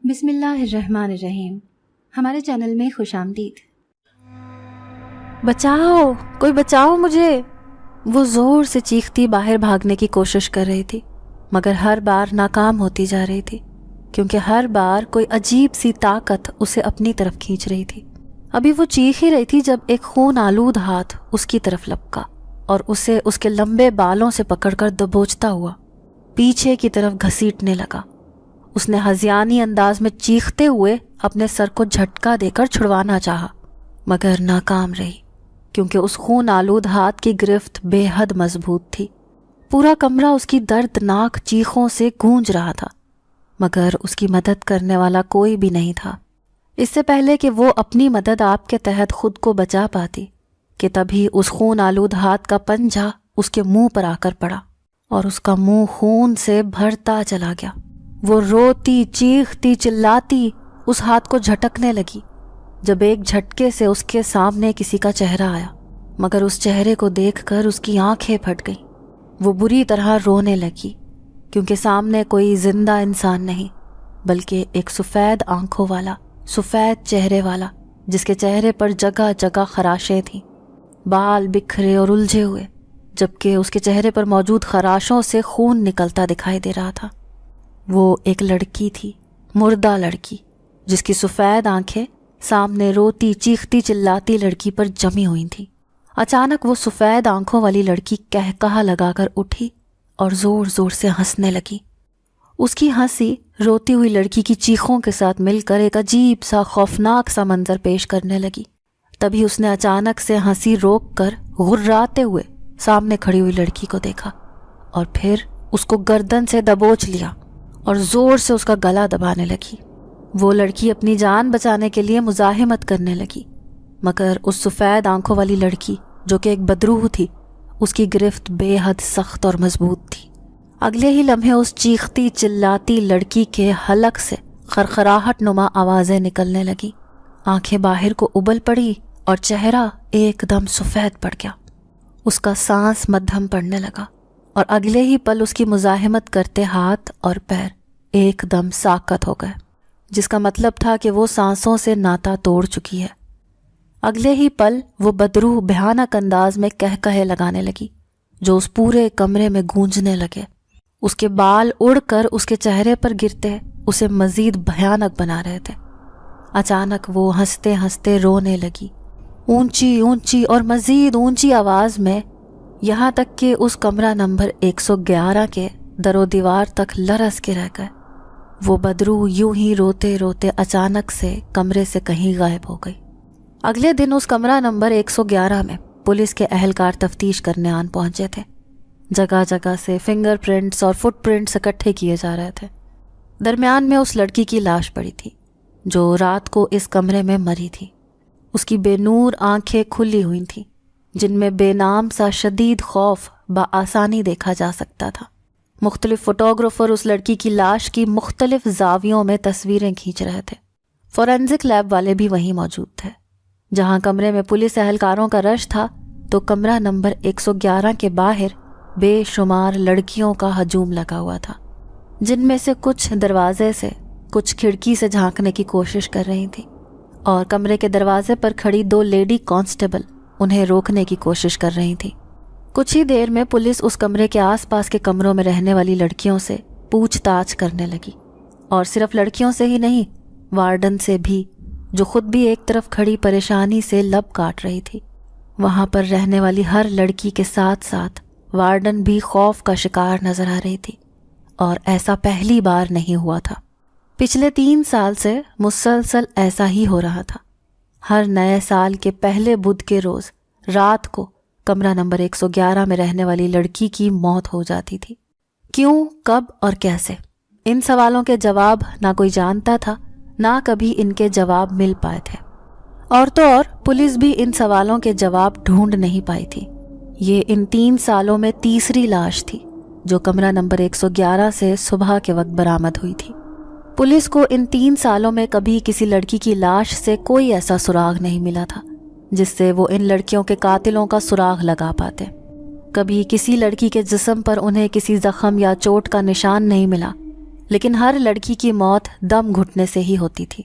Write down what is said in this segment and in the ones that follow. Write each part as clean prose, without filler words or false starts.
بسم اللہ الرحمن الرحیم. ہمارے چینل میں خوش آمدید. بچاؤ، کوئی بچاؤ مجھے. وہ زور سے چیختی باہر بھاگنے کی کوشش کر رہی تھی، مگر ہر بار ناکام ہوتی جا رہی تھی، کیونکہ ہر بار کوئی عجیب سی طاقت اسے اپنی طرف کھینچ رہی تھی. ابھی وہ چیخ ہی رہی تھی جب ایک خون آلود ہاتھ اس کی طرف لپکا اور اسے اس کے لمبے بالوں سے پکڑ کر دبوچتا ہوا پیچھے کی طرف گھسیٹنے لگا. اس نے ہذیانی انداز میں چیختے ہوئے اپنے سر کو جھٹکا دے کر چھڑوانا چاہا، مگر ناکام رہی، کیونکہ اس خون آلود ہاتھ کی گرفت بے حد مضبوط تھی. پورا کمرہ اس کی دردناک چیخوں سے گونج رہا تھا، مگر اس کی مدد کرنے والا کوئی بھی نہیں تھا. اس سے پہلے کہ وہ اپنی مدد آپ کے تحت خود کو بچا پاتی کہ تبھی اس خون آلود ہاتھ کا پنجہ اس کے منہ پر آ کر پڑا اور اس کا منہ خون سے بھرتا چلا گیا. وہ روتی چیختی چلاتی اس ہاتھ کو جھٹکنے لگی جب ایک جھٹکے سے اس کے سامنے کسی کا چہرہ آیا، مگر اس چہرے کو دیکھ کر اس کی آنکھیں پھٹ گئیں. وہ بری طرح رونے لگی، کیونکہ سامنے کوئی زندہ انسان نہیں بلکہ ایک سفید آنکھوں والا، سفید چہرے والا، جس کے چہرے پر جگہ جگہ خراشیں تھیں، بال بکھرے اور الجھے ہوئے، جبکہ اس کے چہرے پر موجود خراشوں سے خون نکلتا دکھائی دے رہا تھا. وہ ایک لڑکی تھی، مردہ لڑکی، جس کی سفید آنکھیں سامنے روتی چیختی چلاتی لڑکی پر جمی ہوئی تھیں. اچانک وہ سفید آنکھوں والی لڑکی قہقہا لگا کر اٹھی اور زور زور سے ہنسنے لگی. اس کی ہنسی روتی ہوئی لڑکی کی چیخوں کے ساتھ مل کر ایک عجیب سا خوفناک سا منظر پیش کرنے لگی. تبھی اس نے اچانک سے ہنسی روک کر غراتے ہوئے سامنے کھڑی ہوئی لڑکی کو دیکھا اور پھر اس کو گردن سے دبوچ لیا اور زور سے اس کا گلا دبانے لگی. وہ لڑکی اپنی جان بچانے کے لیے مزاحمت کرنے لگی، مگر اس سفید آنکھوں والی لڑکی جو کہ ایک بدروح تھی، اس کی گرفت بے حد سخت اور مضبوط تھی. اگلے ہی لمحے اس چیختی چلاتی لڑکی کے حلق سے خرخراہٹ نما آوازیں نکلنے لگی، آنکھیں باہر کو ابل پڑی اور چہرہ ایک دم سفید پڑ گیا. اس کا سانس مدھم پڑنے لگا اور اگلے ہی پل اس کی مزاحمت کرتے ہاتھ اور پیر ایک دم ساکت ہو گئے، جس کا مطلب تھا کہ وہ سانسوں سے ناتا توڑ چکی ہے. اگلے ہی پل وہ بدروح بھیانک انداز میں قہقہے لگانے لگی جو اس پورے کمرے میں گونجنے لگے. اس کے بال اڑ کر اس کے چہرے پر گرتے اسے مزید بھیانک بنا رہے تھے. اچانک وہ ہنستے ہنستے رونے لگی، اونچی اونچی اور مزید اونچی آواز میں، یہاں تک کہ اس کمرہ نمبر 111 کے در و دیوار تک لرز کے رہ گئے. وہ بدروح یوں ہی روتے روتے اچانک سے کمرے سے کہیں غائب ہو گئی. اگلے دن اس کمرہ نمبر 111 میں پولیس کے اہلکار تفتیش کرنے آن پہنچے تھے. جگہ جگہ سے فنگر پرنٹس اور فٹ پرنٹس اکٹھے کیے جا رہے تھے. درمیان میں اس لڑکی کی لاش پڑی تھی جو رات کو اس کمرے میں مری تھی. اس کی بے نور آنکھیں کھلی ہوئی تھیں جن میں بے نام سا شدید خوف بآسانی دیکھا جا سکتا تھا. مختلف فوٹوگرافر اس لڑکی کی لاش کی مختلف زاویوں میں تصویریں کھینچ رہے تھے. فورینزک لیب والے بھی وہیں موجود تھے. جہاں کمرے میں پولیس اہلکاروں کا رش تھا، تو کمرہ نمبر 111 کے باہر بے شمار لڑکیوں کا ہجوم لگا ہوا تھا، جن میں سے کچھ دروازے سے، کچھ کھڑکی سے جھانکنے کی کوشش کر رہی تھیں، اور کمرے کے دروازے پر کھڑی 2 لیڈی کانسٹیبل انہیں روکنے کی کوشش کر رہی تھیں. کچھ ہی دیر میں پولیس اس کمرے کے آس پاس کے کمروں میں رہنے والی لڑکیوں سے پوچھ تاچھ کرنے لگی، اور صرف لڑکیوں سے ہی نہیں، وارڈن سے بھی، جو خود بھی ایک طرف کھڑی پریشانی سے لب کاٹ رہی تھی. وہاں پر رہنے والی ہر لڑکی کے ساتھ ساتھ وارڈن بھی خوف کا شکار نظر آ رہی تھی، اور ایسا پہلی بار نہیں ہوا تھا. پچھلے 3 سال سے مسلسل ایسا ہی ہو رہا تھا. ہر نئے سال کے پہلے بدھ کے روز رات کو کمرہ نمبر 111 میں رہنے والی لڑکی کی موت ہو جاتی تھی. کیوں، کب اور کیسے؟ ان سوالوں کے جواب نہ کوئی جانتا تھا، نہ کبھی ان کے جواب مل پائے تھے. اور تو اور پولیس بھی ان سوالوں کے جواب ڈھونڈ نہیں پائی تھی. یہ ان 3 سالوں میں تیسری لاش تھی جو کمرہ نمبر 111 سے صبح کے وقت برآمد ہوئی تھی. پولیس کو ان 3 سالوں میں کبھی کسی لڑکی کی لاش سے کوئی ایسا سراغ نہیں ملا تھا جس سے وہ ان لڑکیوں کے قاتلوں کا سراغ لگا پاتے. کبھی کسی لڑکی کے جسم پر انہیں کسی زخم یا چوٹ کا نشان نہیں ملا، لیکن ہر لڑکی کی موت دم گھٹنے سے ہی ہوتی تھی۔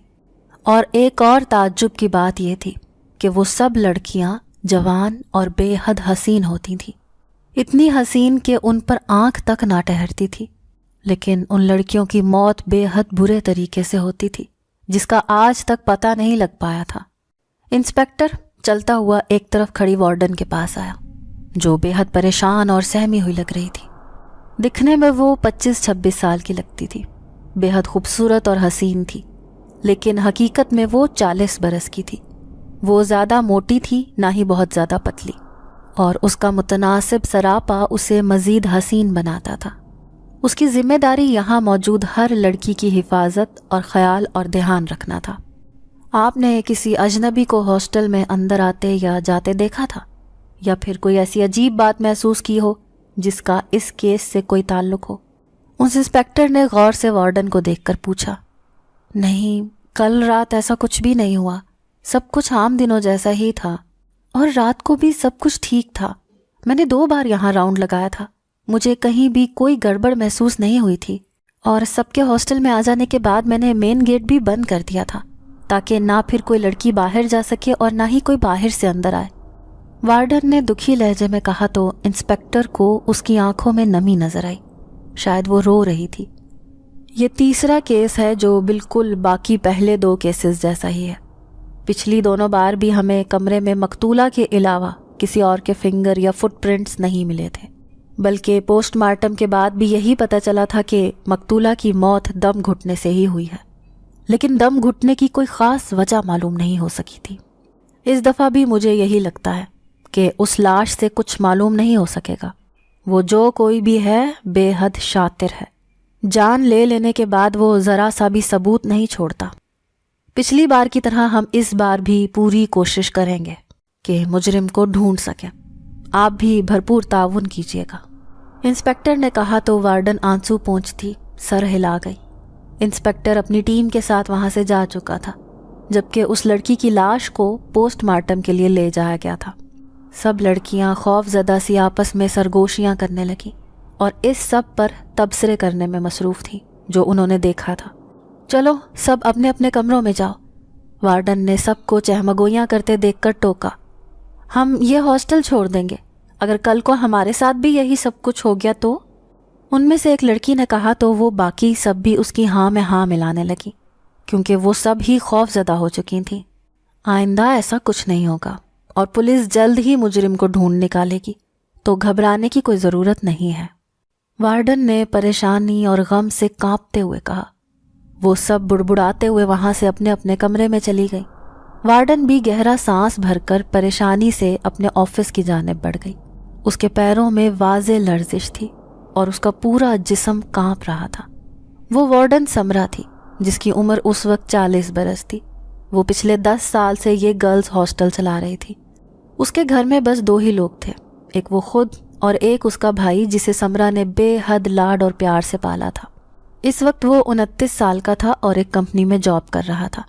اور ایک اور تعجب کی بات یہ تھی کہ وہ سب لڑکیاں جوان اور بے حد حسین ہوتی تھیں، اتنی حسین کہ ان پر آنکھ تک نہ ٹھہرتی تھی، لیکن ان لڑکیوں کی موت بے حد برے طریقے سے ہوتی تھی جس کا آج تک پتہ نہیں لگ پایا تھا۔ انسپیکٹر چلتا ہوا ایک طرف کھڑی وارڈن کے پاس آیا، جو بے حد پریشان اور سہمی ہوئی لگ رہی تھی۔ دکھنے میں وہ 25-26 سال کی لگتی تھی، بے حد خوبصورت اور حسین تھی، لیکن حقیقت میں وہ 40 برس کی تھی۔ وہ زیادہ موٹی تھی نہ ہی بہت زیادہ پتلی، اور اس کا متناسب سراپا اسے مزید حسین بناتا تھا۔ اس کی ذمہ داری یہاں موجود ہر لڑکی کی حفاظت اور خیال اور دھیان رکھنا تھا۔ آپ نے کسی اجنبی کو ہاسٹل میں اندر آتے یا جاتے دیکھا تھا، یا پھر کوئی ایسی عجیب بات محسوس کی ہو جس کا اس کیس سے کوئی تعلق ہو؟ اس انسپیکٹر نے غور سے وارڈن کو دیکھ کر پوچھا۔ نہیں، کل رات ایسا کچھ بھی نہیں ہوا، سب کچھ عام دنوں جیسا ہی تھا، اور رات کو بھی سب کچھ ٹھیک تھا۔ میں نے 2 بار یہاں راؤنڈ لگایا تھا، مجھے کہیں بھی کوئی گڑبڑ محسوس نہیں ہوئی تھی، اور سب کے ہاسٹل میں آ جانے کے بعد میں نے مین گیٹ بھی بند کر دیا تھا تاکہ نہ پھر کوئی لڑکی باہر جا سکے اور نہ ہی کوئی باہر سے اندر آئے۔ وارڈن نے دکھی لہجے میں کہا تو انسپیکٹر کو اس کی آنکھوں میں نمی نظر آئی، شاید وہ رو رہی تھی۔ یہ تیسرا کیس ہے جو بالکل باقی پہلے 2 کیسز جیسا ہی ہے۔ پچھلی دونوں بار بھی ہمیں کمرے میں مقتولہ کے علاوہ کسی اور کے فنگر یا فٹ پرنٹس نہیں ملے تھے، بلکہ پوسٹ مارٹم کے بعد بھی یہی پتہ چلا تھا کہ مقتولہ کی موت دم گھٹنے سے ہی ہوئی ہے، لیکن دم گھٹنے کی کوئی خاص وجہ معلوم نہیں ہو سکی تھی۔ اس دفعہ بھی مجھے یہی لگتا ہے کہ اس لاش سے کچھ معلوم نہیں ہو سکے گا۔ وہ جو کوئی بھی ہے بے حد شاطر ہے، جان لے لینے کے بعد وہ ذرا سا بھی ثبوت نہیں چھوڑتا۔ پچھلی بار کی طرح ہم اس بار بھی پوری کوشش کریں گے کہ مجرم کو ڈھونڈ سکیں۔ آپ بھی بھرپور تعاون کیجیے گا، انسپیکٹر نے کہا تو وارڈن آنسو پونچھتی سر ہلا گئی۔ انسپیکٹر اپنی ٹیم کے ساتھ وہاں سے جا چکا تھا، جبکہ اس لڑکی کی لاش کو پوسٹ مارٹم کے لیے لے جایا گیا تھا۔ سب لڑکیاں خوف زدہ سی آپس میں سرگوشیاں کرنے لگیں اور اس سب پر تبصرے کرنے میں مصروف تھیں جو انہوں نے دیکھا تھا۔ چلو سب اپنے اپنے کمروں میں جاؤ، وارڈن نے سب کو چہمگوئیاں کرتے دیکھ کر ٹوکا۔ ہم یہ ہاسٹل چھوڑ دیں گے، اگر کل کو ہمارے ساتھ بھی یہی سب کچھ ہو گیا تو؟ ان میں سے ایک لڑکی نے کہا تو وہ باقی سب بھی اس کی ہاں میں ہاں ملانے لگی، کیونکہ وہ سب ہی خوف زدہ ہو چکی تھیں۔ آئندہ ایسا کچھ نہیں ہوگا اور پولیس جلد ہی مجرم کو ڈھونڈ نکالے گی، تو گھبرانے کی کوئی ضرورت نہیں ہے، وارڈن نے پریشانی اور غم سے کانپتے ہوئے کہا۔ وہ سب بڑبڑاتے ہوئے وہاں سے اپنے اپنے کمرے میں چلی گئی۔ وارڈن بھی گہرا سانس بھر کر پریشانی سے اپنے آفس کی جانب بڑھ گئی۔ اس کے پیروں میں واضح لرزش تھی اور اس کا پورا جسم کانپ رہا تھا۔ وہ وارڈن سمرا تھی جس کی عمر اس وقت 40 برس تھی۔ وہ پچھلے 10 سال سے یہ گرلز ہاسٹل چلا رہی تھی۔ اس کے گھر میں بس 2 ہی لوگ تھے، ایک وہ خود اور ایک اس کا بھائی جسے سمرا نے بے حد لاڈ اور پیار سے پالا تھا۔ اس وقت وہ 29 سال کا تھا اور ایک کمپنی میں جاب کر رہا تھا۔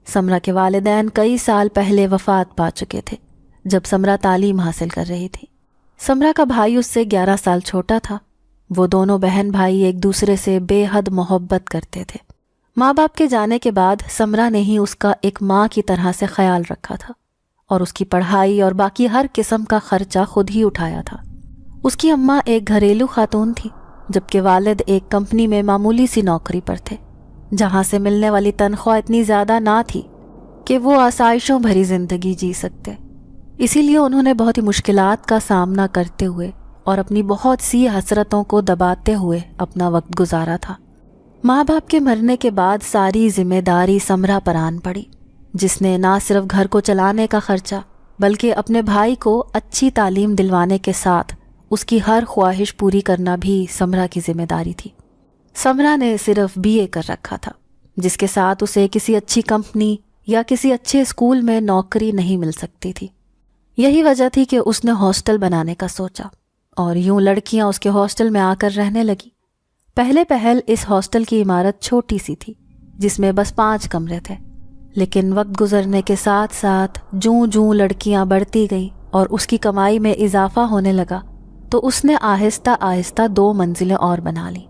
سمرا کے والدین کئی سال پہلے وفات پا چکے تھے جب سمرا تعلیم حاصل کر رہی تھی۔ سمرا کا بھائی اس سے 11 سال چھوٹا تھا۔ وہ دونوں بہن بھائی ایک دوسرے سے بے حد محبت کرتے تھے۔ ماں باپ کے جانے کے بعد سمرا نے ہی اس کا ایک ماں کی طرح سے خیال رکھا تھا اور اس کی پڑھائی اور باقی ہر قسم کا خرچہ خود ہی اٹھایا تھا۔ اس کی اماں ایک گھریلو خاتون تھی، جبکہ والد ایک کمپنی میں معمولی سی نوکری پر تھے، جہاں سے ملنے والی تنخواہ اتنی زیادہ نہ تھی کہ وہ آسائشوں بھری زندگی جی سکتے۔ اسی لیے انہوں نے بہت ہی مشکلات کا سامنا کرتے ہوئے اور اپنی بہت سی حسرتوں کو دباتے ہوئے اپنا وقت گزارا تھا۔ ماں باپ کے مرنے کے بعد ساری ذمہ داری سمرا پر آن پڑی، جس نے نہ صرف گھر کو چلانے کا خرچہ بلکہ اپنے بھائی کو اچھی تعلیم دلوانے کے ساتھ اس کی ہر خواہش پوری کرنا بھی سمرا کی ذمہ داری تھی۔ سمرا نے صرف BA کر رکھا تھا، جس کے ساتھ اسے کسی اچھی کمپنی یا کسی اچھے اسکول میں نوکری نہیں مل سکتی تھی۔ یہی وجہ تھی کہ اس نے ہاسٹل بنانے کا سوچا اور یوں لڑکیاں اس کے ہاسٹل میں آ کر رہنے لگی۔ پہلے پہل اس ہاسٹل کی عمارت چھوٹی سی تھی جس میں بس 5 کمرے تھے، لیکن وقت گزرنے کے ساتھ ساتھ جوں جوں لڑکیاں بڑھتی گئیں اور اس کی کمائی میں اضافہ ہونے لگا تو اس نے آہستہ آہستہ 2 منزلیں اور بنا لیں۔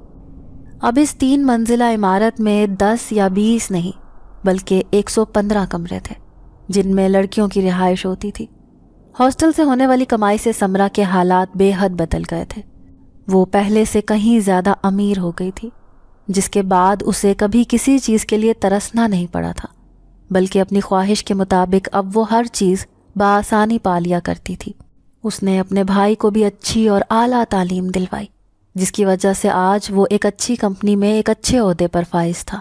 اب اس 3 منزلہ عمارت میں 10 یا 20 نہیں بلکہ 115 کمرے تھے جن میں لڑکیوں کی رہائش ہوتی تھی۔ ہاسٹل سے ہونے والی کمائی سے سمرا کے حالات بے حد بدل گئے تھے۔ وہ پہلے سے کہیں زیادہ امیر ہو گئی تھی، جس کے بعد اسے کبھی کسی چیز کے لیے ترسنا نہیں پڑا تھا، بلکہ اپنی خواہش کے مطابق اب وہ ہر چیز بآسانی پا لیا کرتی تھی۔ اس نے اپنے بھائی کو بھی اچھی اور اعلیٰ تعلیم دلوائی، جس کی وجہ سے آج وہ ایک اچھی کمپنی میں ایک اچھے عہدے پر فائز تھا۔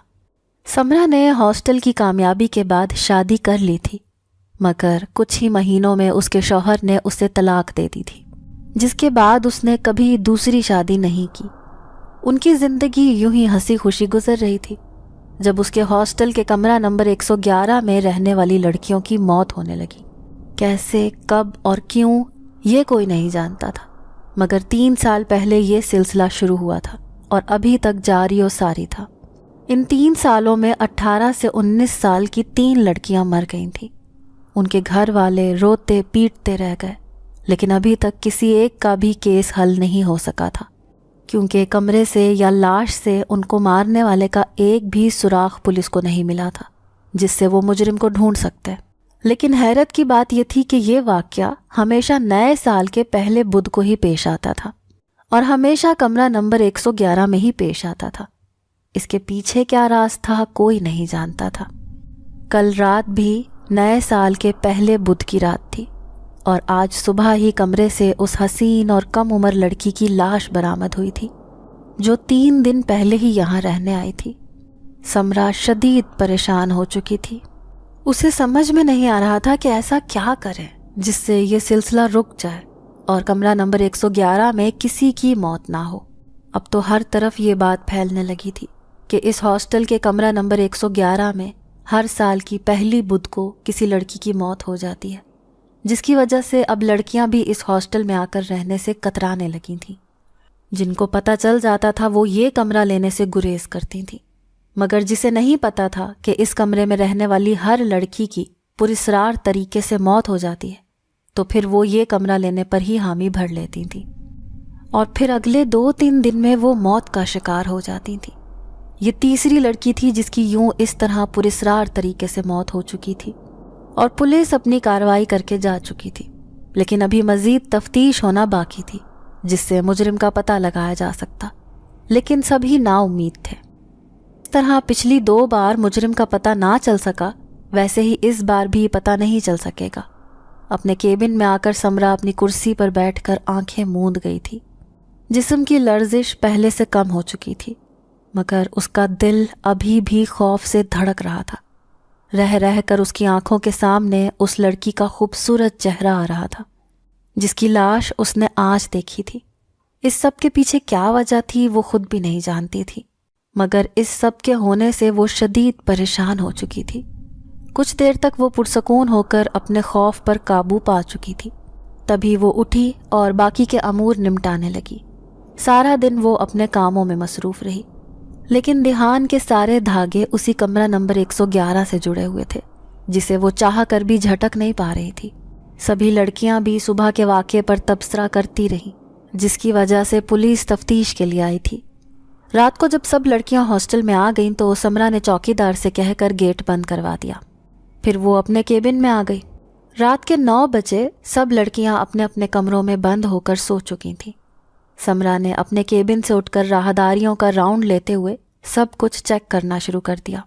سمرا نے ہاسٹل کی کامیابی کے بعد شادی کر لی تھی، مگر کچھ ہی مہینوں میں اس کے شوہر نے اسے طلاق دے دی تھی، جس کے بعد اس نے کبھی دوسری شادی نہیں کی۔ ان کی زندگی یوں ہی ہنسی خوشی گزر رہی تھی جب اس کے ہاسٹل کے کمرہ نمبر 111 میں رہنے والی لڑکیوں کی موت ہونے لگی۔ کیسے، کب اور کیوں یہ کوئی نہیں جانتا تھا، مگر 3 سال پہلے یہ سلسلہ شروع ہوا تھا اور ابھی تک جاری و ساری تھا۔ ان 3 سالوں میں 18 سے 19 سال کی 3 لڑکیاں مر گئی تھیں۔ ان کے گھر والے روتے پیٹتے رہ گئے، لیکن ابھی تک کسی ایک کا بھی کیس حل نہیں ہو سکا تھا، کیونکہ کمرے سے یا لاش سے ان کو مارنے والے کا ایک بھی سراغ پولیس کو نہیں ملا تھا جس سے وہ مجرم کو ڈھونڈ سکتے۔ لیکن حیرت کی بات یہ تھی کہ یہ واقعہ ہمیشہ نئے سال کے پہلے بدھ کو ہی پیش آتا تھا اور ہمیشہ کمرہ نمبر 111 میں ہی پیش آتا تھا۔ اس کے پیچھے کیا راز تھا کوئی نہیں جانتا تھا۔ کل رات بھی نئے سال کے پہلے بدھ کی رات تھی اور آج صبح ہی کمرے سے اس حسین اور کم عمر لڑکی کی لاش برآمد ہوئی تھی جو 3 دن پہلے ہی یہاں رہنے آئی تھی۔ سمرا شدید پریشان ہو چکی تھی۔ اسے سمجھ میں نہیں آ رہا تھا کہ ایسا کیا کرے جس سے یہ سلسلہ رک جائے اور کمرہ نمبر 111 میں کسی کی موت نہ ہو۔ اب تو ہر طرف یہ بات پھیلنے لگی تھی کہ اس ہاسٹل کے کمرہ نمبر 111 میں ہر سال کی پہلی بدھ کو کسی لڑکی کی موت ہو جاتی ہے، جس کی وجہ سے اب لڑکیاں بھی اس ہاسٹل میں آ کر رہنے سے کترانے لگی تھیں۔ جن کو پتہ چل جاتا تھا وہ یہ کمرہ لینے سے گریز کرتی تھیں، مگر جسے نہیں پتہ تھا کہ اس کمرے میں رہنے والی ہر لڑکی کی پراسرار طریقے سے موت ہو جاتی ہے، تو پھر وہ یہ کمرہ لینے پر ہی حامی بھر لیتی تھیں اور پھر اگلے 2-3 دن میں وہ موت کا شکار ہو جاتی تھیں۔ یہ تیسری لڑکی تھی جس کی یوں اس طرح پراسرار طریقے سے موت ہو چکی تھی اور پولیس اپنی کارروائی کر کے جا چکی تھی، لیکن ابھی مزید تفتیش ہونا باقی تھی جس سے مجرم کا پتہ لگایا جا سکتا، لیکن سبھی نا امید تھے۔ اس طرح پچھلی 2 بار مجرم کا پتہ نہ چل سکا، ویسے ہی اس بار بھی پتہ نہیں چل سکے گا۔ اپنے کیبن میں آ کر سمرا اپنی کرسی پر بیٹھ کر آنکھیں موند گئی تھی۔ جسم کی لرزش پہلے سے کم ہو چکی تھی، مگر اس کا دل ابھی بھی خوف سے دھڑک رہا تھا۔ رہ رہ کر اس کی آنکھوں کے سامنے اس لڑکی کا خوبصورت چہرہ آ رہا تھا جس کی لاش اس نے آج دیکھی تھی۔ اس سب کے پیچھے کیا وجہ تھی وہ خود بھی نہیں جانتی تھی، مگر اس سب کے ہونے سے وہ شدید پریشان ہو چکی تھی۔ کچھ دیر تک وہ پرسکون ہو کر اپنے خوف پر قابو پا چکی تھی، تبھی وہ اٹھی اور باقی کے امور نمٹانے لگی۔ سارا دن وہ اپنے کاموں میں مصروف رہی، لیکن دھیان کے سارے دھاگے اسی کمرہ نمبر 111 سے جڑے ہوئے تھے جسے وہ چاہ کر بھی جھٹک نہیں پا رہی تھی۔ سبھی لڑکیاں بھی صبح کے واقعے پر تبصرہ کرتی رہیں، جس کی وجہ سے پولیس تفتیش کے لیے آئی تھی۔ رات کو جب سب لڑکیاں ہاسٹل میں آ گئیں تو سمرا نے چوکیدار سے کہہ کر گیٹ بند کروا دیا، پھر وہ اپنے کیبن میں آ گئی۔ رات کے 9 بجے سب لڑکیاں اپنے اپنے کمروں میں بند ہو کر سو چکی تھیں۔ سمرا نے اپنے کیبن سے اٹھ کر راہداریوں کا راؤنڈ لیتے ہوئے سب کچھ چیک کرنا شروع کر دیا۔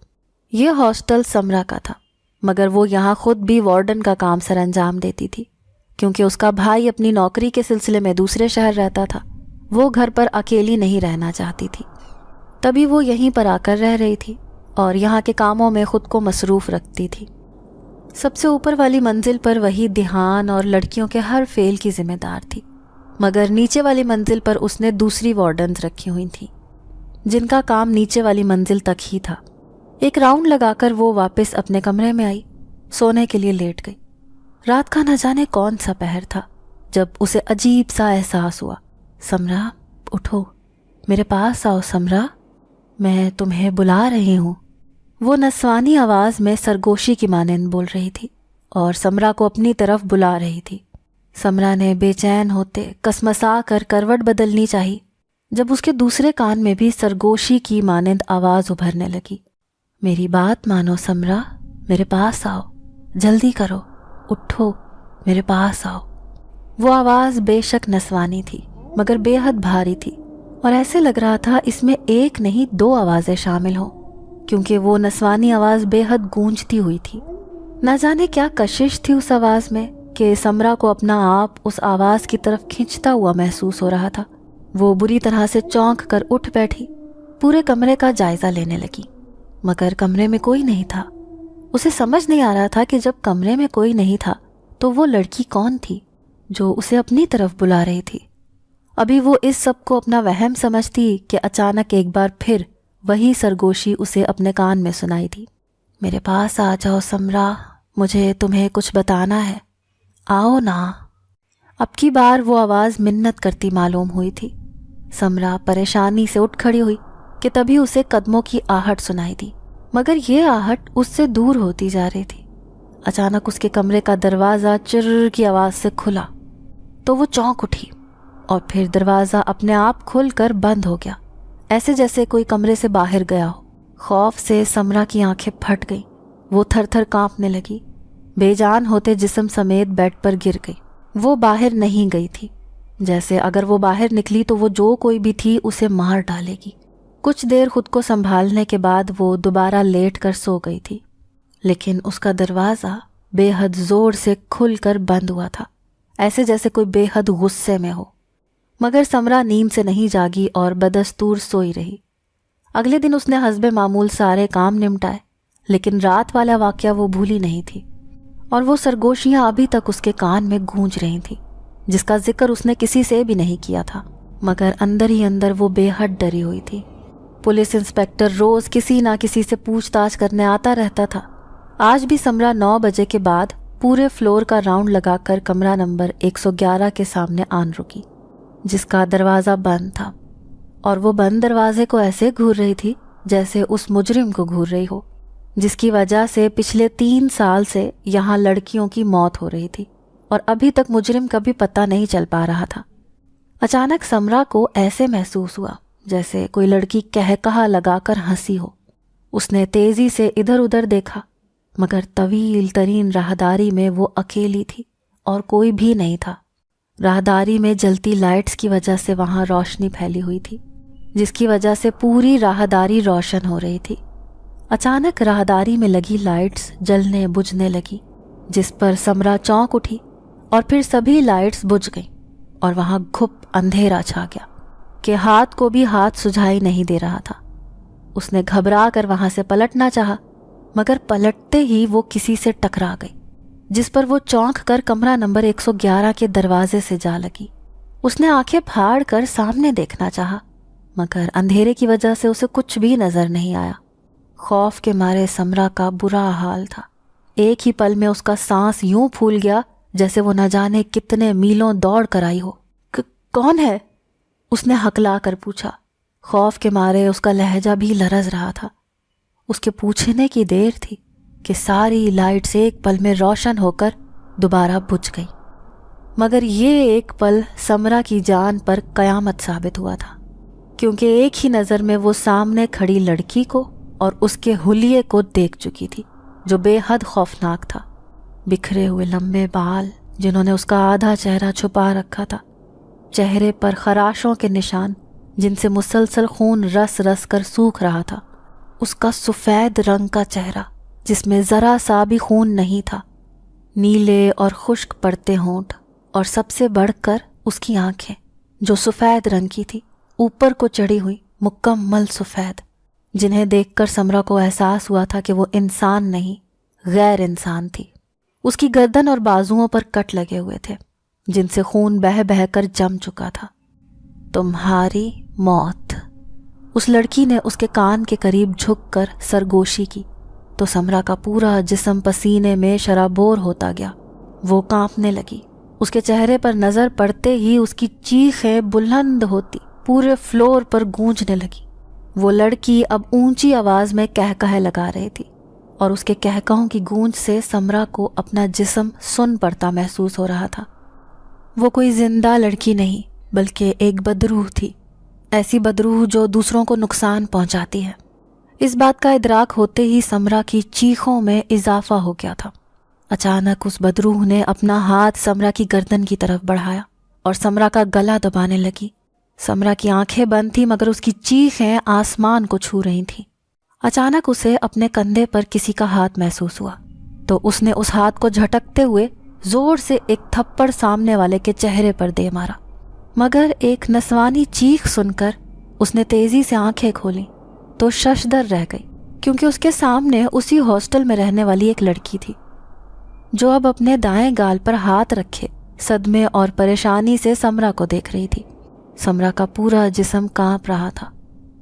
یہ ہاسٹل سمرا کا تھا، مگر وہ یہاں خود بھی وارڈن کا کام سر انجام دیتی تھی، کیونکہ اس کا بھائی اپنی نوکری کے سلسلے میں دوسرے شہر رہتا تھا۔ وہ گھر پر اکیلی نہیں رہنا چاہتی تھی، تبھی وہ یہیں پر آ کر رہ رہی تھی اور یہاں کے کاموں میں خود کو مصروف رکھتی تھی۔ سب سے اوپر والی منزل پر وہی دھیان اور لڑکیوں کے ہر فعل کی ذمہ دار تھی، مگر نیچے والی منزل پر اس نے دوسری وارڈنز رکھی ہوئی تھیں جن کا کام نیچے والی منزل تک ہی تھا۔ ایک راؤنڈ لگا کر وہ واپس اپنے کمرے میں آئی، سونے کے لیے لیٹ گئی۔ رات کا نہ جانے کون سا پہر تھا جب اسے عجیب سا احساس ہوا۔ سمرا اٹھو، میرے پاس آؤ سمرا، میں تمہیں بلا رہی ہوں۔ وہ نسوانی آواز میں سرگوشی کی مانند بول رہی تھی اور سمرا کو اپنی طرف بلا رہی تھی۔ سمرا نے بے چین ہوتے کسمسا کر کروٹ بدلنی چاہی، جب اس کے دوسرے کان میں بھی سرگوشی کی مانند آواز ابھرنے لگی، میری بات مانو سمرا، میرے پاس آؤ، جلدی کرو، اٹھو، میرے پاس آؤ۔ وہ آواز بے شک نسوانی تھی مگر بے حد بھاری تھی، اور ایسے لگ رہا تھا اس میں ایک نہیں 2 آوازیں شامل ہوں، کیونکہ وہ نسوانی آواز بے حد گونجتی ہوئی تھی۔ نہ جانے کیا کشش تھی اس آواز میں کہ سمرا کو اپنا آپ اس آواز کی طرف کھینچتا ہوا محسوس ہو رہا تھا۔ وہ بری طرح سے چونک کر اٹھ بیٹھی، پورے کمرے کا جائزہ لینے لگی، مگر کمرے میں کوئی نہیں تھا۔ اسے سمجھ نہیں آ رہا تھا کہ جب کمرے میں کوئی نہیں تھا تو وہ لڑکی کون تھی جو اسے اپنی طرف بلا رہی تھی۔ ابھی وہ اس سب کو اپنا وہم سمجھتی کہ اچانک ایک بار پھر وہی سرگوشی اسے اپنے کان میں سنائی دی۔ میرے پاس آ جاؤ سمرا، مجھے تمہیں کچھ بتانا ہے، آؤ نا۔ اب کی بار وہ آواز منت کرتی معلوم ہوئی تھی۔ سمرا پریشانی سے اٹھ کھڑی ہوئی کہ تبھی اسے قدموں کی آہٹ سنائی دی، مگر یہ آہٹ اس سے دور ہوتی جا رہی تھی۔ اچانک اس کے کمرے کا دروازہ چر کی آواز سے کھلا تو وہ چونک اٹھی، اور پھر دروازہ اپنے آپ کھل کر بند ہو گیا، ایسے جیسے کوئی کمرے سے باہر گیا ہو۔ خوف سے سمرا کی آنکھیں پھٹ گئیں، وہ تھر تھر کانپنے لگی، بے جان ہوتے جسم سمیت بیڈ پر گر گئی۔ وہ باہر نہیں گئی تھی، جیسے اگر وہ باہر نکلی تو وہ جو کوئی بھی تھی اسے مار ڈالے گی۔ کچھ دیر خود کو سنبھالنے کے بعد وہ دوبارہ لیٹ کر سو گئی تھی، لیکن اس کا دروازہ بے حد زور سے کھل کر بند ہوا تھا، ایسے جیسے کوئی بے حد غصے میں ہو۔ مگر سمرا نیند سے نہیں جاگی اور بدستور سوئی رہی۔ اگلے دن اس نے حسب معمول سارے کام نمٹائے، لیکن رات والا واقعہ وہ بھولی نہیں تھی، اور وہ سرگوشیاں ابھی تک اس کے کان میں گونج رہی تھیں، جس کا ذکر اس نے کسی سے بھی نہیں کیا تھا، مگر اندر ہی اندر وہ بے حد ڈری ہوئی تھی۔ پولیس انسپکٹر روز کسی نہ کسی سے پوچھ تاچھ کرنے آتا رہتا تھا۔ آج بھی سمرا 9 بجے کے بعد پورے فلور کا راؤنڈ لگا کر کمرہ نمبر 111 کے سامنے آن رکی، جس کا دروازہ بند تھا، اور وہ بند دروازے کو ایسے گھور رہی تھی جیسے اس مجرم کو گھور رہی ہو، جس کی وجہ سے پچھلے 3 سال سے یہاں لڑکیوں کی موت ہو رہی تھی، اور ابھی تک مجرم کا بھی پتہ نہیں چل پا رہا تھا۔ اچانک سمرا کو ایسے محسوس ہوا جیسے کوئی لڑکی کہا لگا کر ہنسی ہو۔ اس نے تیزی سے ادھر ادھر دیکھا، مگر طویل ترین راہداری میں وہ اکیلی تھی اور کوئی بھی نہیں تھا۔ راہداری میں جلتی لائٹس کی وجہ سے وہاں روشنی پھیلی ہوئی تھی، جس کی وجہ سے پوری راہداری روشن ہو رہی تھی۔ اچانک راہداری میں لگی لائٹس جلنے بجھنے لگی، جس پر سمرا چونک اٹھی، اور پھر سبھی لائٹس بجھ گئیں، اور وہاں گھپ اندھیرا چھا گیا کہ ہاتھ کو بھی ہاتھ سجھائی نہیں دے رہا تھا۔ اس نے گھبرا کر وہاں سے پلٹنا چاہا، مگر پلٹتے ہی وہ کسی سے ٹکرا گئی، جس پر وہ چونک کر کمرہ نمبر 111 کے دروازے سے جا لگی۔ اس نے آنکھیں پھاڑ کر سامنے دیکھنا چاہا، مگر اندھیرے کی وجہ سے اسے کچھ بھی نظر نہیں آیا۔ خوف کے مارے سمرا کا برا حال تھا۔ ایک ہی پل میں اس کا سانس یوں پھول گیا جیسے وہ نہ جانے کتنے میلوں دوڑ کر آئی ہو۔ کون ہے؟ اس نے ہکلا کر پوچھا۔ خوف کے مارے اس کا لہجہ بھی لرز رہا تھا۔ اس کے پوچھنے کی دیر تھی کہ ساری لائٹس ایک پل میں روشن ہو کر دوبارہ بجھ گئی، مگر یہ ایک پل سمرا کی جان پر قیامت ثابت ہوا تھا، کیونکہ ایک ہی نظر میں وہ سامنے کھڑی لڑکی کو اور اس کے حلیے کو دیکھ چکی تھی، جو بے حد خوفناک تھا۔ بکھرے ہوئے لمبے بال جنہوں نے اس کا آدھا چہرہ چھپا رکھا تھا، چہرے پر خراشوں کے نشان جن سے مسلسل خون رس رس کر سوکھ رہا تھا، اس کا سفید رنگ کا چہرہ جس میں ذرا سا بھی خون نہیں تھا، نیلے اور خشک پڑتے ہونٹ، اور سب سے بڑھ کر اس کی آنکھیں جو سفید رنگ کی تھی، اوپر کو چڑھی ہوئی مکمل سفید، جنہیں دیکھ کر سمرا کو احساس ہوا تھا کہ وہ انسان نہیں غیر انسان تھی۔ اس کی گردن اور بازوؤں پر کٹ لگے ہوئے تھے جن سے خون بہہ بہہ کر جم چکا تھا۔ تمہاری موت، اس لڑکی نے اس کے کان کے قریب جھک کر سرگوشی کی تو سمرا کا پورا جسم پسینے میں شرابور ہوتا گیا۔ وہ کانپنے لگی، اس کے چہرے پر نظر پڑتے ہی اس کی چیخیں بلند ہوتی پورے فلور پر گونجنے لگی۔ وہ لڑکی اب اونچی آواز میں کہہ لگا رہی تھی، اور اس کے کہکہوں کی گونج سے سمرا کو اپنا جسم سن پڑتا محسوس ہو رہا تھا۔ وہ کوئی زندہ لڑکی نہیں بلکہ ایک بدروح تھی، ایسی بدروح جو دوسروں کو نقصان پہنچاتی ہے۔ اس بات کا ادراک ہوتے ہی سمرا کی چیخوں میں اضافہ ہو گیا تھا۔ اچانک اس بدروح نے اپنا ہاتھ سمرا کی گردن کی طرف بڑھایا اور سمرا کا گلا دبانے لگی۔ سمرا کی آنکھیں بند تھیں مگر اس کی چیخیں آسمان کو چھو رہی تھیں۔ اچانک اسے اپنے کندھے پر کسی کا ہاتھ محسوس ہوا تو اس نے اس ہاتھ کو جھٹکتے ہوئے زور سے ایک تھپڑ سامنے والے کے چہرے پر دے مارا، مگر ایک نسوانی چیخ سن کر اس نے تیزی سے آنکھیں کھولیں تو ششدر رہ گئی، کیونکہ اس کے سامنے اسی ہاسٹل میں رہنے والی ایک لڑکی تھی جو اب اپنے دائیں گال پر ہاتھ رکھے صدمے اور پریشانی سے سمرا کو دیکھ رہی تھی۔ سمرا کا پورا جسم کانپ رہا تھا۔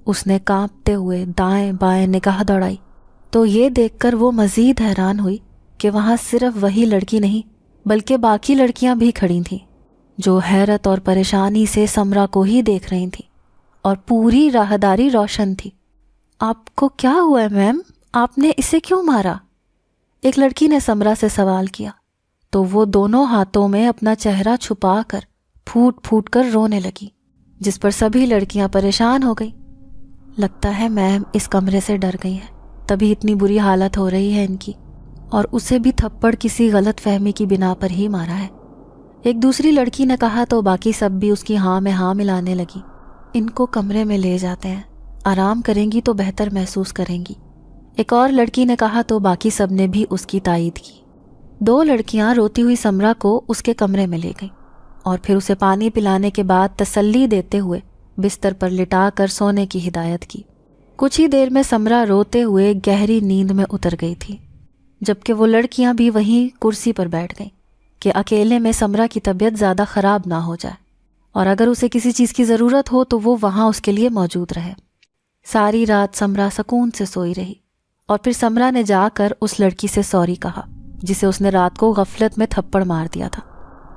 اس نے کانپتے ہوئے دائیں بائیں نگاہ دوڑائی تو یہ دیکھ کر وہ مزید حیران ہوئی کہ وہاں صرف وہی لڑکی نہیں بلکہ باقی لڑکیاں بھی کھڑی تھیں جو حیرت اور پریشانی سے سمرا کو ہی دیکھ رہی تھیں، اور پوری راہداری روشن تھی۔ آپ کو کیا ہوا ہے میم؟ آپ نے اسے کیوں مارا؟ ایک لڑکی نے سمرا سے سوال کیا تو وہ دونوں ہاتھوں میں اپنا چہرہ چھپا کر پھوٹ پھوٹ کر رونے لگی، جس پر سبھی لڑکیاں پریشان ہو گئیں۔ لگتا ہے میم اس کمرے سے ڈر گئی ہیں، تبھی اتنی بری حالت ہو رہی ہے ان کی، اور اسے بھی تھپڑ کسی غلط فہمی کی بنا پر ہی مارا ہے، ایک دوسری لڑکی نے کہا تو باقی سب بھی اس کی ہاں میں ہاں ملانے لگی۔ ان کو کمرے میں لے جاتے ہیں، آرام کریں گی تو بہتر محسوس کریں گی، ایک اور لڑکی نے کہا تو باقی سب نے بھی اس کی تائید کی۔ دو لڑکیاں روتی ہوئی سمرا کو اس کے کمرے میں لے گئیں اور پھر اسے پانی پلانے کے بعد تسلی دیتے ہوئے بستر پر لٹا کر سونے کی ہدایت کی۔ کچھ ہی دیر میں سمرا روتے ہوئے گہری نیند میں اتر گئی تھی، جبکہ وہ لڑکیاں بھی وہیں کرسی پر بیٹھ گئیں کہ اکیلے میں سمرا کی طبیعت زیادہ خراب نہ ہو جائے، اور اگر اسے کسی چیز کی ضرورت ہو تو وہ وہاں اس کے لیے موجود رہے۔ ساری رات سمرا سکون سے سوئی رہی، اور پھر سمرا نے جا کر اس لڑکی سے سوری کہا جسے اس نے رات کو غفلت میں تھپڑ مار دیا تھا۔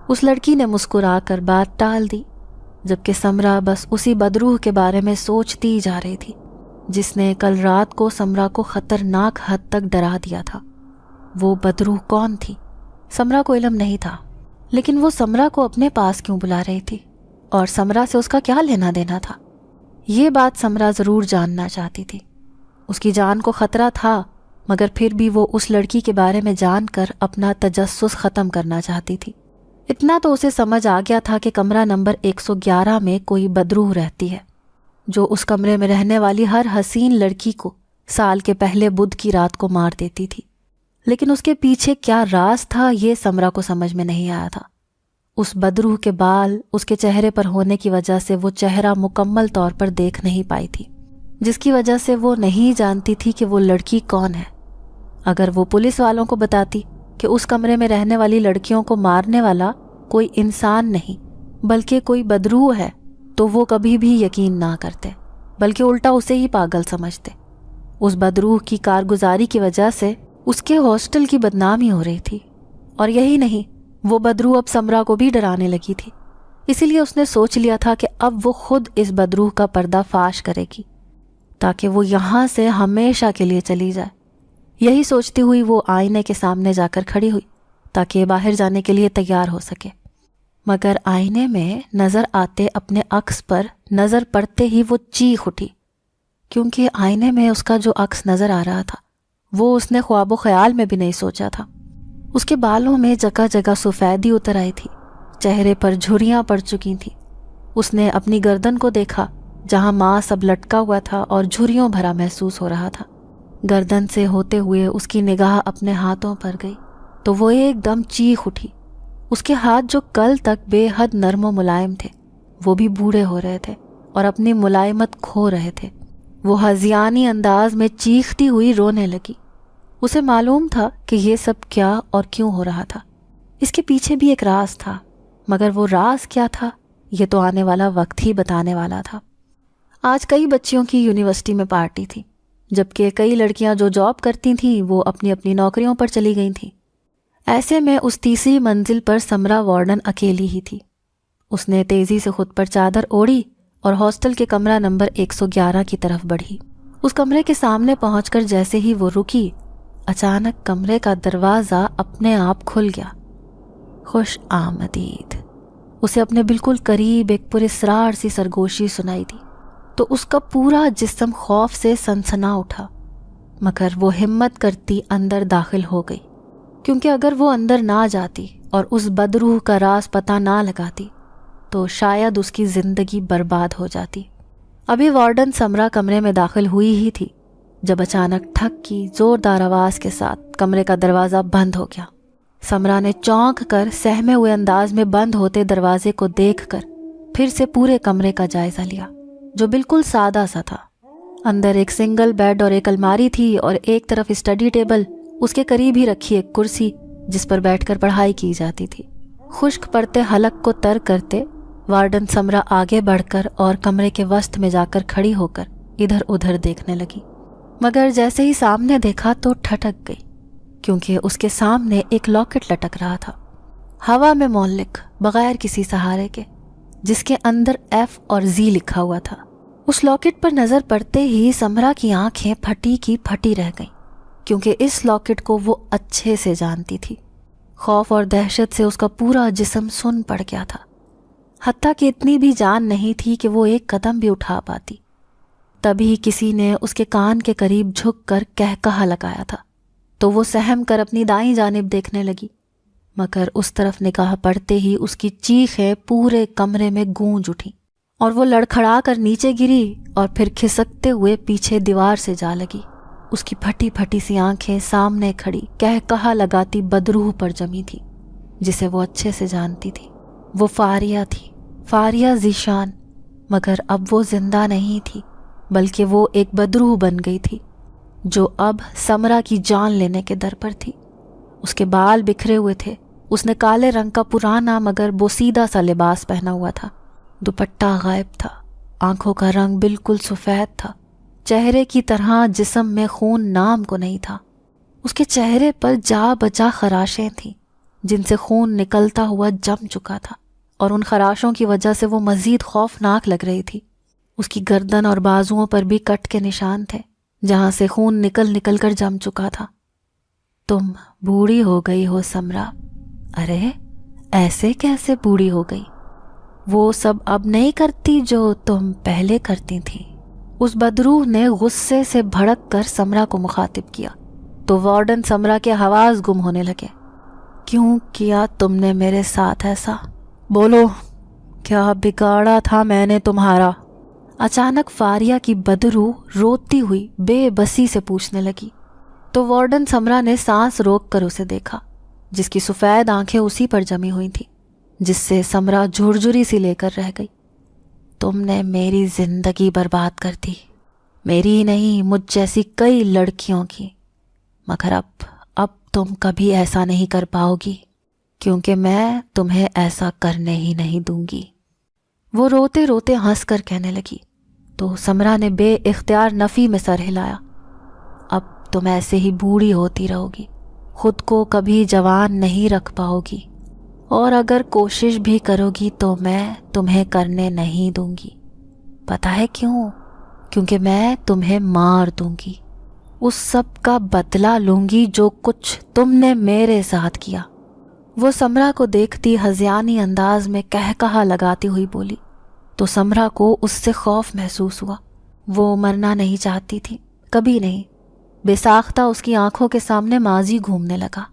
اس لڑکی نے مسکرا کر بات ٹال دی، جبکہ سمرا بس اسی بدروح کے بارے میں سوچتی جا رہی تھی جس نے کل رات کو سمرا کو خطرناک حد تک ڈرا دیا تھا۔ وہ بدروح کون تھی؟ سمرا کو علم نہیں تھا، لیکن وہ سمرا کو اپنے پاس کیوں بلا رہی تھی، اور سمرا سے اس کا کیا لینا دینا تھا؟ یہ بات سمرا ضرور جاننا چاہتی تھی۔ اس کی جان کو خطرہ تھا، مگر پھر بھی وہ اس لڑکی کے بارے میں جان کر اپنا تجسس ختم کرنا چاہتی تھی۔ اتنا تو اسے سمجھ آ گیا تھا کہ کمرہ نمبر 111 میں کوئی بدروح رہتی ہے جو اس کمرے میں رہنے والی ہر حسین لڑکی کو سال کے پہلے بدھ کی رات کو مار دیتی تھی، لیکن اس کے پیچھے کیا راز تھا یہ سمرا کو سمجھ میں نہیں آیا تھا۔ اس بدروح کے بال اس کے چہرے پر ہونے کی وجہ سے وہ چہرہ مکمل طور پر دیکھ نہیں پائی تھی، جس کی وجہ سے وہ نہیں جانتی تھی کہ وہ لڑکی کون ہے۔ اگر وہ پولیس والوں کو بتاتی کہ اس کمرے میں رہنے والی لڑکیوں کو مارنے والا کوئی انسان نہیں بلکہ کوئی بدروح ہے تو وہ کبھی بھی یقین نہ کرتے، بلکہ الٹا اسے ہی پاگل سمجھتے۔ اس بدروح کی کارگزاری کی وجہ سے اس کے ہاسٹل کی بدنامی ہو رہی تھی، اور یہی نہیں، وہ بدروح اب سمرا کو بھی ڈرانے لگی تھی۔ اسی لیے اس نے سوچ لیا تھا کہ اب وہ خود اس بدروح کا پردہ فاش کرے گی تاکہ وہ یہاں سے ہمیشہ کے لیے چلی جائے۔ یہی سوچتی ہوئی وہ آئینے کے سامنے جا کر کھڑی ہوئی تاکہ باہر جانے کے لیے تیار ہو سکے، مگر آئینے میں نظر آتے اپنے عکس پر نظر پڑتے ہی وہ چیخ اٹھی، کیونکہ آئینے میں اس کا جو عکس نظر آ رہا تھا وہ اس نے خواب و خیال میں بھی نہیں سوچا تھا۔ اس کے بالوں میں جگہ جگہ سفیدی اتر آئی تھی، چہرے پر جھریاں پڑ چکی تھیں۔ اس نے اپنی گردن کو دیکھا جہاں ماں سب لٹکا ہوا تھا اور جھریوں بھرا محسوس ہو رہا تھا۔ گردن سے ہوتے ہوئے اس کی نگاہ اپنے ہاتھوں پر گئی تو وہ ایک دم چیخ اٹھی۔ اس کے ہاتھ جو کل تک بے حد نرم و ملائم تھے وہ بھی بوڑھے ہو رہے تھے اور اپنی ملائمت کھو رہے تھے۔ وہ ہذیانی انداز میں چیختی ہوئی رونے لگی۔ اسے معلوم تھا کہ یہ سب کیا اور کیوں ہو رہا تھا، اس کے پیچھے بھی ایک راز تھا، مگر وہ راز کیا تھا یہ تو آنے والا وقت ہی بتانے والا تھا۔ آج کئی بچیوں کی یونیورسٹی میں پارٹی تھی، جبکہ کئی لڑکیاں جو جاب کرتی تھیں وہ اپنی اپنی نوکریوں پر چلی گئی تھیں۔ ایسے میں اس تیسری منزل پر سمرا وارڈن اکیلی ہی تھی۔ اس نے تیزی سے خود پر چادر اوڑھی اور ہاسٹل کے کمرہ نمبر 111 کی طرف بڑھی۔ اس کمرے کے سامنے پہنچ کر جیسے ہی وہ رکی، اچانک کمرے کا دروازہ اپنے آپ کھل گیا۔ خوش آمدید، اسے اپنے بالکل قریب ایک پراسرار سی سرگوشی سنائی دی۔ تو اس کا پورا جسم خوف سے سنسنا اٹھا، مگر وہ ہمت کرتی اندر داخل ہو گئی، کیونکہ اگر وہ اندر نہ جاتی اور اس بدروح کا راز پتہ نہ لگاتی تو شاید اس کی زندگی برباد ہو جاتی۔ ابھی وارڈن سمرا کمرے میں داخل ہوئی ہی تھی جب اچانک ٹھک کی زوردار آواز کے ساتھ کمرے کا دروازہ بند ہو گیا۔ سمرا نے چونک کر سہمے ہوئے انداز میں بند ہوتے دروازے کو دیکھ کر پھر سے پورے کمرے کا جائزہ لیا، جو بالکل سادہ سا تھا۔ اندر ایک سنگل بیڈ اور ایک الماری تھی، اور ایک طرف اسٹڈی ٹیبل، اس کے قریب ہی رکھی ایک کرسی جس پر بیٹھ کر پڑھائی کی جاتی تھی۔ خشک پڑتے حلق کو تر کرتے وارڈن سمرا آگے بڑھ کر اور کمرے کے وسط میں جا کر کھڑی ہو کر ادھر ادھر دیکھنے لگی، مگر جیسے ہی سامنے دیکھا تو ٹھٹک گئی، کیونکہ اس کے سامنے ایک لاکٹ لٹک رہا تھا، ہوا میں معلق، بغیر کسی سہارے کے، جس کے اندر ایف اور زی لکھا ہوا تھا۔ اس لاکٹ پر نظر پڑتے ہی سمرا کی آنکھیں پھٹی کی پھٹی رہ گئیں، کیونکہ اس لاکٹ کو وہ اچھے سے جانتی تھی۔ خوف اور دہشت سے اس کا پورا جسم سن پڑ گیا تھا، حتیٰ کہ اتنی بھی جان نہیں تھی کہ وہ ایک قدم بھی اٹھا پاتی۔ تبھی کسی نے اس کے کان کے قریب جھک کر کہا لگایا تھا، تو وہ سہم کر اپنی دائیں جانب دیکھنے لگی، مگر اس طرف نگاہ پڑتے ہی اس کی چیخیں پورے کمرے میں گونج اٹھیں، اور وہ لڑکھڑا کر نیچے گری اور پھر کھسکتے ہوئے پیچھے دیوار سے جا لگی۔ اس کی پھٹی پھٹی سی آنکھیں سامنے کھڑی کہا لگاتی بدروح پر جمی تھی، جسے وہ اچھے سے جانتی تھی۔ وہ فاریہ تھی، فاریہ ذیشان، مگر اب وہ زندہ نہیں تھی، بلکہ وہ ایک بدروح بن گئی تھی جو اب سمرا کی جان لینے کے در پر تھی۔ اس کے بال بکھرے ہوئے تھے، اس نے کالے رنگ کا پرانا مگر بوسیدہ سا لباس پہنا ہوا تھا، دوپٹہ غائب تھا، آنکھوں کا رنگ بالکل سفید تھا، چہرے کی طرح جسم میں خون نام کو نہیں تھا۔ اس کے چہرے پر جا بجا خراشیں تھیں جن سے خون نکلتا ہوا جم چکا تھا، اور ان خراشوں کی وجہ سے وہ مزید خوفناک لگ رہی تھی۔ اس کی گردن اور بازوؤں پر بھی کٹ کے نشان تھے جہاں سے خون نکل نکل کر جم چکا تھا۔ تم بوڑھی ہو گئی ہو سمرا۔ ارے ایسے کیسے بوڑھی ہو گئی؟ وہ سب اب نہیں کرتی جو تم پہلے کرتی تھی۔ اس بدروح نے غصے سے بھڑک کر سمرا کو مخاطب کیا تو وارڈن سمرا کے حواس گم ہونے لگے۔ کیوں کیا تم نے میرے ساتھ ایسا؟ بولو، کیا بگاڑا تھا میں نے تمہارا؟ اچانک فاریہ کی بدروح روتی ہوئی بے بسی سے پوچھنے لگی تو وارڈن سمرا نے سانس روک کر اسے دیکھا، جس کی سفید آنکھیں اسی پر جمی ہوئی تھیں، جس سے سمرا جھرجھری سی لے کر رہ گئی۔ تم نے میری زندگی برباد کر دی، میری ہی نہیں مجھ جیسی کئی لڑکیوں کی، مگر اب تم کبھی ایسا نہیں کر پاؤ گی، کیونکہ میں تمہیں ایسا کرنے ہی نہیں دوں گی۔ وہ روتے روتے ہنس کر کہنے لگی تو سمرا نے بے اختیار نفی میں سر ہلایا۔ اب تم ایسے ہی بوڑھی ہوتی رہو گی، خود کو کبھی جوان نہیں رکھ پاؤ گی، اور اگر کوشش بھی کرو گی تو میں تمہیں کرنے نہیں دوں گی۔ پتہ ہے کیوں؟ کیونکہ میں تمہیں مار دوں گی، اس سب کا بدلہ لوں گی جو کچھ تم نے میرے ساتھ کیا۔ وہ سمرا کو دیکھتی ہذیانی انداز میں کہا لگاتی ہوئی بولی تو سمرا کو اس سے خوف محسوس ہوا۔ وہ مرنا نہیں چاہتی تھی، کبھی نہیں۔ بے ساختہ اس کی آنکھوں کے سامنے ماضی گھومنے لگا،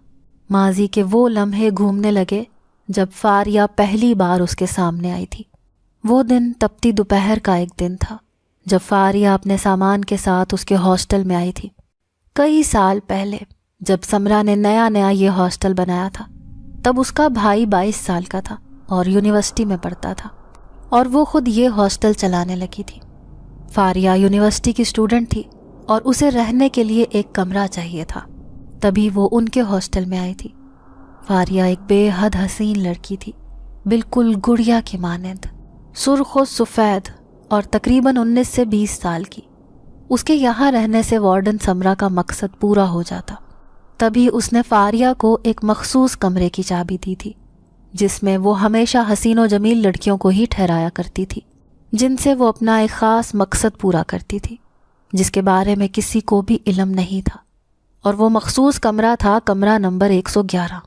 ماضی کے وہ لمحے گھومنے لگے جب فاریہ پہلی بار اس کے سامنے آئی تھی۔ وہ دن تپتی دوپہر کا ایک دن تھا جب فاریہ اپنے سامان کے ساتھ اس کے ہاسٹل میں آئی تھی۔ کئی سال پہلے جب سمرا نے نیا یہ ہاسٹل بنایا تھا، تب اس کا بھائی 22 سال کا تھا اور یونیورسٹی میں پڑھتا تھا، اور وہ خود یہ ہاسٹل چلانے لگی تھی۔ فاریہ یونیورسٹی کی اسٹوڈنٹ تھی اور اسے رہنے کے لیے ایک کمرہ چاہیے تھا، تبھی وہ ان کے ہاسٹل میں آئی تھی۔ فاریہ ایک بے حد حسین لڑکی تھی، بالکل گڑیا کی مانند، سرخ و سفید اور تقریباً 19 سے 20 سال کی۔ اس کے یہاں رہنے سے وارڈن سمرا کا مقصد پورا ہو جاتا۔ تبھی اس نے فاریہ کو ایک مخصوص کمرے کی چابی دی تھی جس میں وہ ہمیشہ حسین و جمیل لڑکیوں کو ہی ٹھہرایا کرتی تھی، جن سے وہ اپنا ایک خاص مقصد پورا کرتی تھی جس کے بارے میں کسی کو بھی علم نہیں تھا، اور وہ مخصوص کمرہ تھا کمرہ نمبر 111۔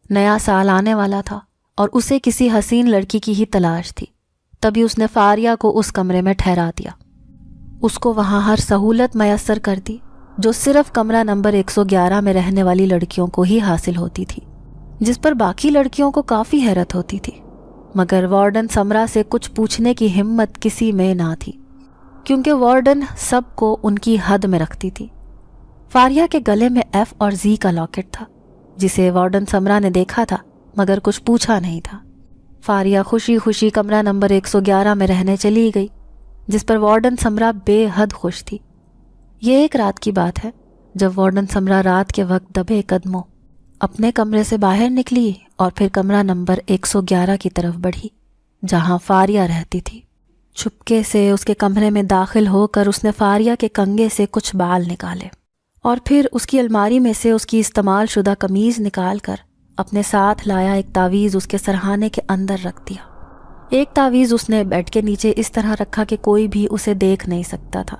نیا سال آنے والا تھا اور اسے کسی حسین لڑکی کی ہی تلاش تھی، تبھی اس نے فاریہ کو اس کمرے میں ٹھہرا دیا۔ اس کو وہاں ہر سہولت میسر کر دی جو صرف کمرہ نمبر 111 میں رہنے والی لڑکیوں کو ہی حاصل ہوتی تھی، جس پر باقی لڑکیوں کو کافی حیرت ہوتی تھی، مگر وارڈن سمرا سے کچھ پوچھنے کی ہمت کسی میں نہ تھی، کیونکہ وارڈن سب کو ان کی حد میں رکھتی تھی۔ فاریہ کے گلے میں F اور Z کا لاکٹ تھا، جسے وارڈن سمرا نے دیکھا تھا مگر کچھ پوچھا نہیں تھا۔ فاریہ خوشی خوشی کمرہ نمبر 111 میں رہنے چلی گئی، جس پر وارڈن سمرا بے حد خوش تھی۔ یہ ایک رات کی بات ہے جب وارڈن سمرا رات کے وقت دبے قدموں اپنے کمرے سے باہر نکلی اور پھر کمرہ نمبر 111 کی طرف بڑھی جہاں فاریہ رہتی تھی۔ چھپکے سے اس کے کمرے میں داخل ہو کر اس نے فاریہ کے کنگھے سے کچھ بال نکالے اور پھر اس کی الماری میں سے اس کی استعمال شدہ قمیض نکال کر اپنے ساتھ لایا ایک تعویذ اس کے سرہانے کے اندر رکھ دیا۔ ایک تعویذ اس نے بیڈ کے نیچے اس طرح رکھا کہ کوئی بھی اسے دیکھ نہیں سکتا تھا۔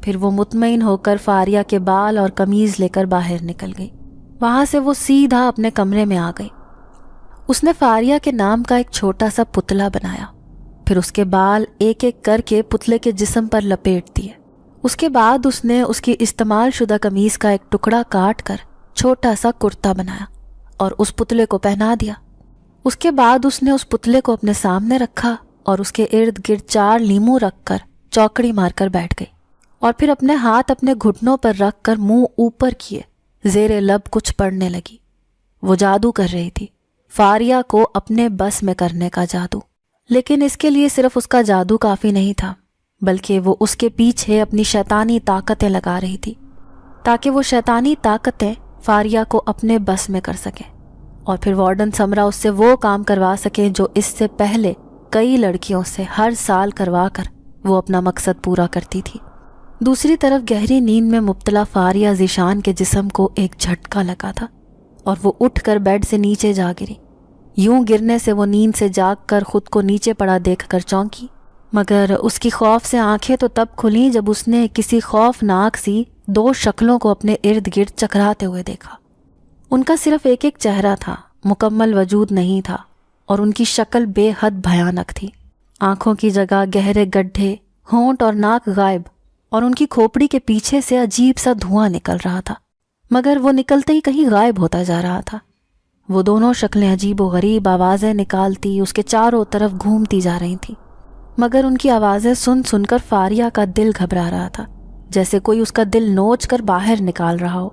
پھر وہ مطمئن ہو کر فاریہ کے بال اور قمیض لے کر باہر نکل گئی۔ وہاں سے وہ سیدھا اپنے کمرے میں آ گئی۔ اس نے فاریہ کے نام کا ایک چھوٹا سا پتلا بنایا، پھر اس کے بال ایک ایک کر کے پتلے کے جسم پر لپیٹ دیے۔ اس کے بعد اس نے اس کی استعمال شدہ قمیض کا ایک ٹکڑا کاٹ کر چھوٹا سا کرتا بنایا اور اس پتلے کو پہنا دیا۔ اس کے بعد اس نے اس پتلے کو اپنے سامنے رکھا اور اس کے ارد گرد 4 لیمو رکھ کر چوکڑی مار کر بیٹھ گئی اور پھر اپنے ہاتھ اپنے گھٹنوں پر رکھ کر منہ اوپر کیے زیر لب کچھ پڑھنے لگی۔ وہ جادو کر رہی تھی، فاریہ کو اپنے بس میں کرنے کا جادو، لیکن اس کے لیے صرف اس کا جادو کافی نہیں تھا، بلکہ وہ اس کے پیچھے اپنی شیطانی طاقتیں لگا رہی تھی تاکہ وہ شیطانی طاقتیں فاریہ کو اپنے بس میں کر سکیں اور پھر وارڈن سمرا اس سے وہ کام کروا سکیں جو اس سے پہلے کئی لڑکیوں سے ہر سال کروا کر وہ اپنا مقصد پورا کرتی تھی۔ دوسری طرف گہری نیند میں مبتلا فاریہ ذیشان کے جسم کو ایک جھٹکا لگا تھا اور وہ اٹھ کر بیڈ سے نیچے جا گری۔ یوں گرنے سے وہ نیند سے جاگ کر خود کو نیچے پڑا دیکھ کر چونکی، مگر اس کی خوف سے آنکھیں تو تب کھلیں جب اس نے کسی خوفناک سی 2 شکلوں کو اپنے ارد گرد چکراتے ہوئے دیکھا۔ ان کا صرف ایک ایک چہرہ تھا، مکمل وجود نہیں تھا، اور ان کی شکل بے حد بھیانک تھی۔ آنکھوں کی جگہ گہرے گڈھے، ہونٹ اور ناک غائب، اور ان کی کھوپڑی کے پیچھے سے عجیب سا دھواں نکل رہا تھا، مگر وہ نکلتے ہی کہیں غائب ہوتا جا رہا تھا۔ وہ دونوں شکلیں عجیب و غریب آوازیں نکالتی اس کے چاروں طرف گھومتی جا رہی تھیں، مگر ان کی آوازیں سن سن کر فاریہ کا دل گھبرا رہا تھا، جیسے کوئی اس کا دل نوچ کر باہر نکال رہا ہو۔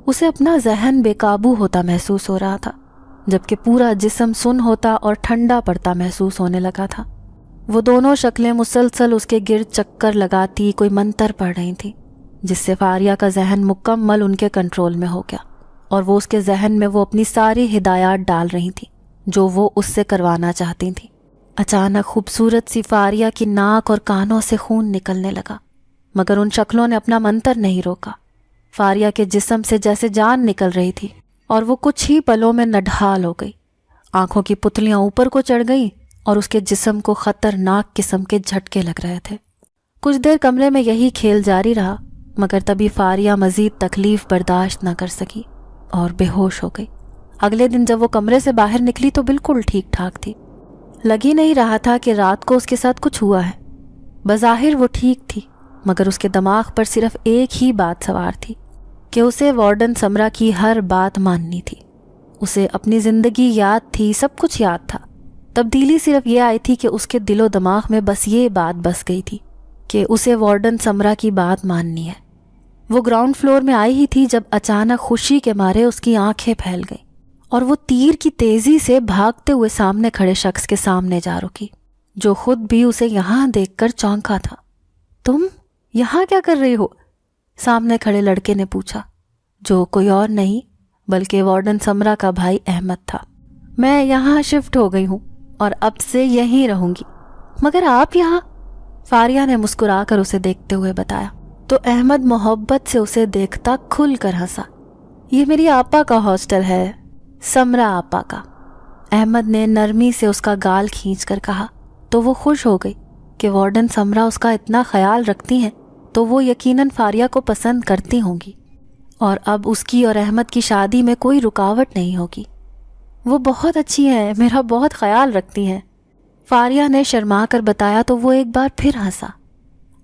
اسے اپنا ذہن بے قابو ہوتا محسوس ہو رہا تھا، جبکہ پورا جسم سن ہوتا اور ٹھنڈا پڑتا محسوس ہونے لگا تھا۔ وہ دونوں شکلیں مسلسل اس کے گرد چکر لگاتی کوئی منتر پڑھ رہی تھیں، جس سے فاریہ کا ذہن مکمل ان کے کنٹرول میں ہو گیا، اور وہ اس کے ذہن میں وہ اپنی ساری ہدایات ڈال رہی تھیں جو وہ اس سے کروانا چاہتی تھیں۔ اچانک خوبصورت سی فاریہ کی ناک اور کانوں سے خون نکلنے لگا، مگر ان شکلوں نے اپنا منتر نہیں روکا۔ فاریہ کے جسم سے جیسے جان نکل رہی تھی اور وہ کچھ ہی پلوں میں نڈھال ہو گئی۔ آنکھوں کی پتلیاں اوپر کو چڑھ گئیں اور اس کے جسم کو خطرناک قسم کے جھٹکے لگ رہے تھے۔ کچھ دیر کمرے میں یہی کھیل جاری رہا، مگر تبھی فاریہ مزید تکلیف برداشت نہ کر سکی اور بے ہوش ہو گئی۔ اگلے دن جب وہ کمرے سے باہر نکلی تو بالکل ٹھیک ٹھاک تھی، لگ ہی نہیں رہا تھا کہ رات کو اس کے ساتھ کچھ ہوا ہے۔ بظاہر وہ ٹھیک تھی، مگر اس کے دماغ پر صرف ایک ہی بات سوار تھی کہ اسے وارڈن سمرا کی ہر بات ماننی تھی۔ اسے اپنی زندگی یاد تھی، سب کچھ یاد تھا، تبدیلی صرف یہ آئی تھی کہ اس کے دل و دماغ میں بس یہ بات بس گئی تھی کہ اسے وارڈن سمرا کی بات ماننی ہے۔ وہ گراؤنڈ فلور میں آئی ہی تھی جب اچانک خوشی کے مارے اس کی آنکھیں پھیل گئیں اور وہ تیر کی تیزی سے بھاگتے ہوئے سامنے کھڑے شخص کے سامنے جا رکی، جو خود بھی اسے یہاں دیکھ کر چونکا تھا۔ تم یہاں کیا کر رہی ہو؟ سامنے کھڑے لڑکے نے پوچھا، جو کوئی اور نہیں بلکہ وارڈن سمرا کا بھائی احمد تھا۔ میں یہاں شفٹ ہو گئی ہوں اور اب سے یہیں رہوں گی۔ مگر آپ یہاں؟ فاریہ نے مسکرا کر اسے دیکھتے ہوئے بتایا، تو احمد محبت سے اسے دیکھتا کھل کر ہنسا۔ یہ میری آپا کا ہاسٹل ہے، سمرا آپا کا۔ احمد نے نرمی سے اس کا گال کھینچ کر کہا، تو وہ خوش ہو گئی کہ وارڈن سمرا اس کا اتنا خیال رکھتی ہیں تو وہ یقیناً فاریہ کو پسند کرتی ہوں گی، اور اب اس کی اور احمد کی شادی میں کوئی رکاوٹ نہیں ہوگی۔ وہ بہت اچھی ہیں، میرا بہت خیال رکھتی ہیں، فاریہ نے شرما کر بتایا، تو وہ ایک بار پھر ہنسا۔